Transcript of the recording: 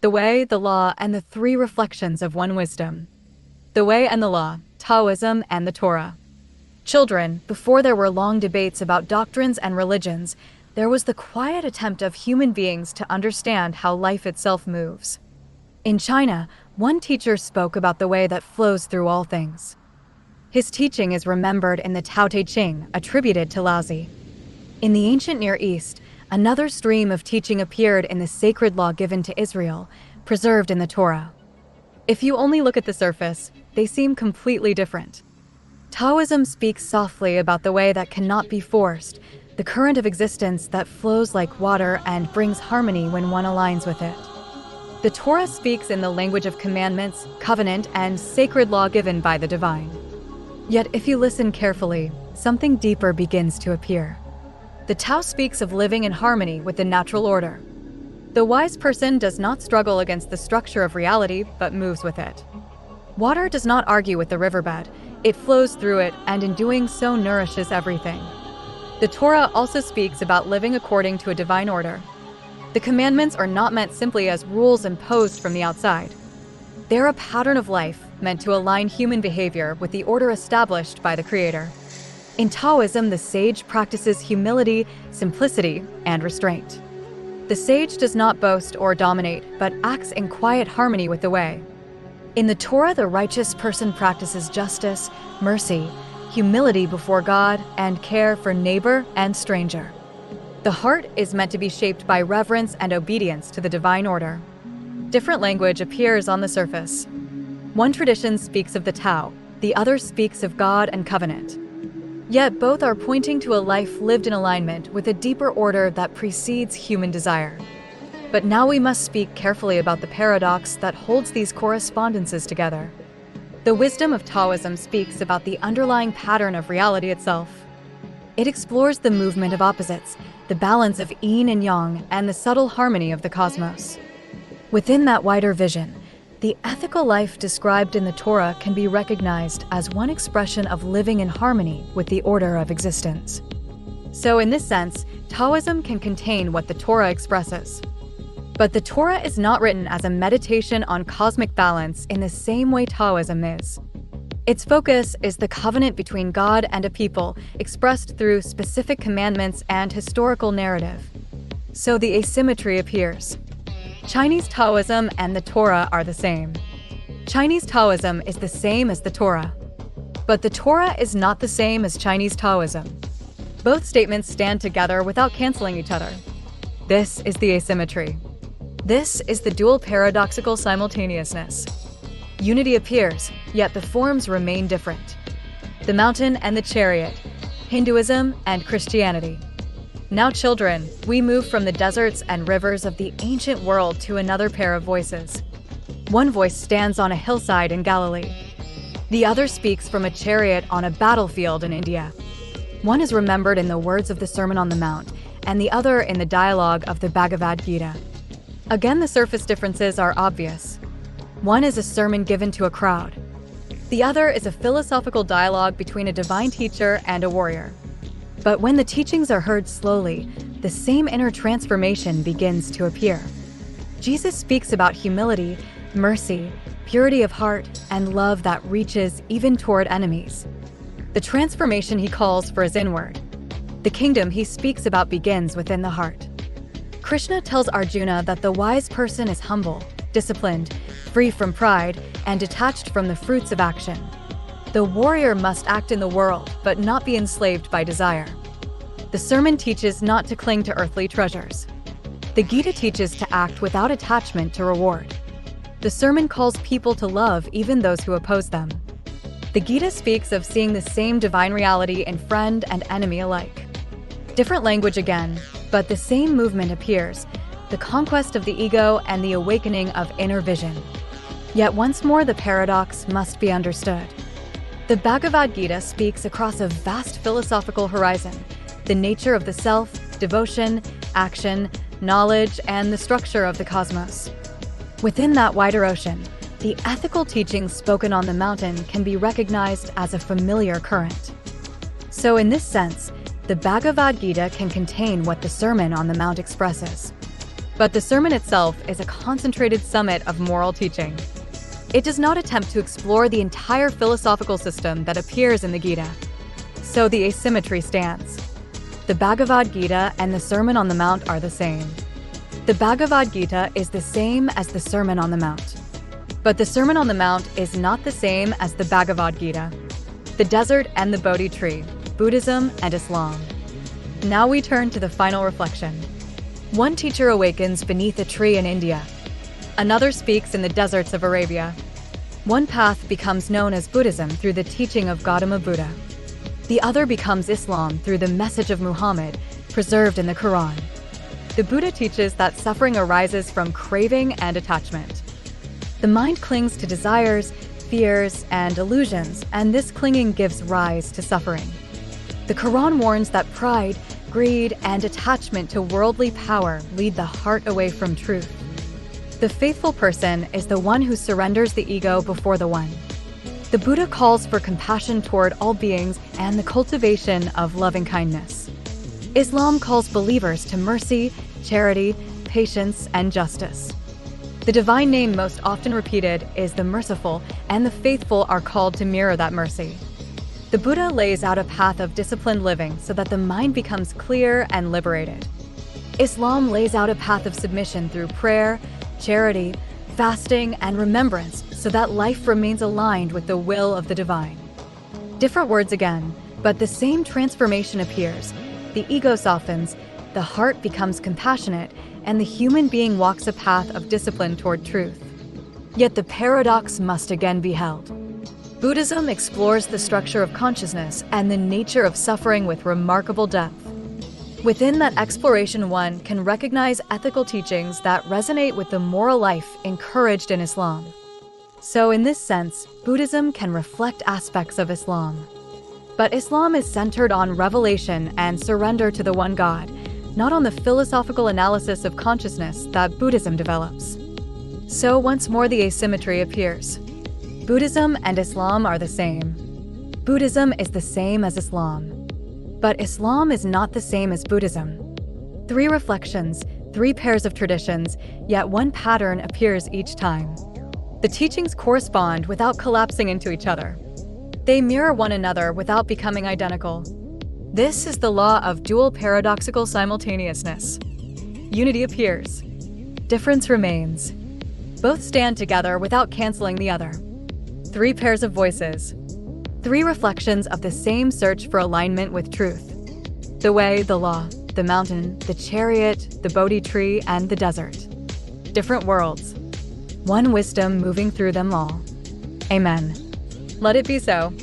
the way, the law, and the three reflections of one wisdom. The way and the law, Taoism and the Torah. Children, before there were long debates about doctrines and religions, there was the quiet attempt of human beings to understand how life itself moves. In China, one teacher spoke about the way that flows through all things. His teaching is remembered in the Tao Te Ching, attributed to Laozi. In the ancient Near East, another stream of teaching appeared in the sacred law given to Israel, preserved in the Torah. If you only look at the surface, they seem completely different. Taoism speaks softly about the way that cannot be forced, the current of existence that flows like water and brings harmony when one aligns with it. The Torah speaks in the language of commandments, covenant, and sacred law given by the divine. Yet if you listen carefully, something deeper begins to appear. The Tao speaks of living in harmony with the natural order. The wise person does not struggle against the structure of reality, but moves with it. Water does not argue with the riverbed. It flows through it, and in doing so nourishes everything. The Torah also speaks about living according to a divine order. The commandments are not meant simply as rules imposed from the outside. They're a pattern of life meant to align human behavior with the order established by the Creator. In Taoism, the sage practices humility, simplicity, and restraint. The sage does not boast or dominate, but acts in quiet harmony with the way. In the Torah, the righteous person practices justice, mercy, humility before God, and care for neighbor and stranger. The heart is meant to be shaped by reverence and obedience to the divine order. Different language appears on the surface. One tradition speaks of the Tao, the other speaks of God and covenant. Yet both are pointing to a life lived in alignment with a deeper order that precedes human desire. But now we must speak carefully about the paradox that holds these correspondences together. The wisdom of Taoism speaks about the underlying pattern of reality itself. It explores the movement of opposites, the balance of yin and yang, and the subtle harmony of the cosmos. Within that wider vision, the ethical life described in the Torah can be recognized as one expression of living in harmony with the order of existence. So in this sense, Taoism can contain what the Torah expresses. But the Torah is not written as a meditation on cosmic balance in the same way Taoism is. Its focus is the covenant between God and a people, expressed through specific commandments and historical narrative. So the asymmetry appears. Chinese Taoism and the Torah are the same. Chinese Taoism is the same as the Torah. But the Torah is not the same as Chinese Taoism. Both statements stand together without canceling each other. This is the asymmetry. This is the dual paradoxical simultaneousness. Unity appears, yet the forms remain different. The mountain and the chariot, Hinduism and Christianity. Now, children, we move from the deserts and rivers of the ancient world to another pair of voices. One voice stands on a hillside in Galilee. The other speaks from a chariot on a battlefield in India. One is remembered in the words of the Sermon on the Mount, and the other in the dialogue of the Bhagavad Gita. Again, the surface differences are obvious. One is a sermon given to a crowd. The other is a philosophical dialogue between a divine teacher and a warrior. But when the teachings are heard slowly, the same inner transformation begins to appear. Jesus speaks about humility, mercy, purity of heart, and love that reaches even toward enemies. The transformation he calls for is inward. The kingdom he speaks about begins within the heart. Krishna tells Arjuna that the wise person is humble, disciplined, free from pride, and detached from the fruits of action. The warrior must act in the world, but not be enslaved by desire. The sermon teaches not to cling to earthly treasures. The Gita teaches to act without attachment to reward. The sermon calls people to love even those who oppose them. The Gita speaks of seeing the same divine reality in friend and enemy alike. Different language again, but the same movement appears, the conquest of the ego and the awakening of inner vision. Yet once more the paradox must be understood. The Bhagavad Gita speaks across a vast philosophical horizon, the nature of the self, devotion, action, knowledge, and the structure of the cosmos. Within that wider ocean, the ethical teachings spoken on the mountain can be recognized as a familiar current. So in this sense, the Bhagavad Gita can contain what the Sermon on the Mount expresses. But the sermon itself is a concentrated summit of moral teaching. It does not attempt to explore the entire philosophical system that appears in the Gita. So the asymmetry stands. The Bhagavad Gita and the Sermon on the Mount are the same. The Bhagavad Gita is the same as the Sermon on the Mount. But the Sermon on the Mount is not the same as the Bhagavad Gita, the desert and the Bodhi tree, Buddhism and Islam. Now we turn to the final reflection. One teacher awakens beneath a tree in India. Another speaks in the deserts of Arabia. One path becomes known as Buddhism through the teaching of Gautama Buddha. The other becomes Islam through the message of Muhammad, preserved in the Quran. The Buddha teaches that suffering arises from craving and attachment. The mind clings to desires, fears, and illusions, and this clinging gives rise to suffering. The Quran warns that pride, greed, and attachment to worldly power lead the heart away from truth. The faithful person is the one who surrenders the ego before the One. The Buddha calls for compassion toward all beings and the cultivation of loving kindness. Islam calls believers to mercy, charity, patience, and justice. The divine name most often repeated is the merciful, and the faithful are called to mirror that mercy. The Buddha lays out a path of disciplined living so that the mind becomes clear and liberated. Islam lays out a path of submission through prayer, charity, fasting, and remembrance so that life remains aligned with the will of the divine. Different words again, but the same transformation appears. The ego softens, the heart becomes compassionate, and the human being walks a path of discipline toward truth. Yet the paradox must again be held. Buddhism explores the structure of consciousness and the nature of suffering with remarkable depth. Within that exploration, one can recognize ethical teachings that resonate with the moral life encouraged in Islam. So in this sense, Buddhism can reflect aspects of Islam. But Islam is centered on revelation and surrender to the one God, not on the philosophical analysis of consciousness that Buddhism develops. So once more the asymmetry appears. Buddhism and Islam are the same. Buddhism is the same as Islam. But Islam is not the same as Buddhism. Three reflections, three pairs of traditions, yet one pattern appears each time. The teachings correspond without collapsing into each other. They mirror one another without becoming identical. This is the law of dual paradoxical simultaneousness. Unity appears. Difference remains. Both stand together without canceling the other. Three pairs of voices. Three reflections of the same search for alignment with truth. The way, the law, the mountain, the chariot, the Bodhi tree, and the desert. Different worlds. One wisdom moving through them all. Amen. Let it be so.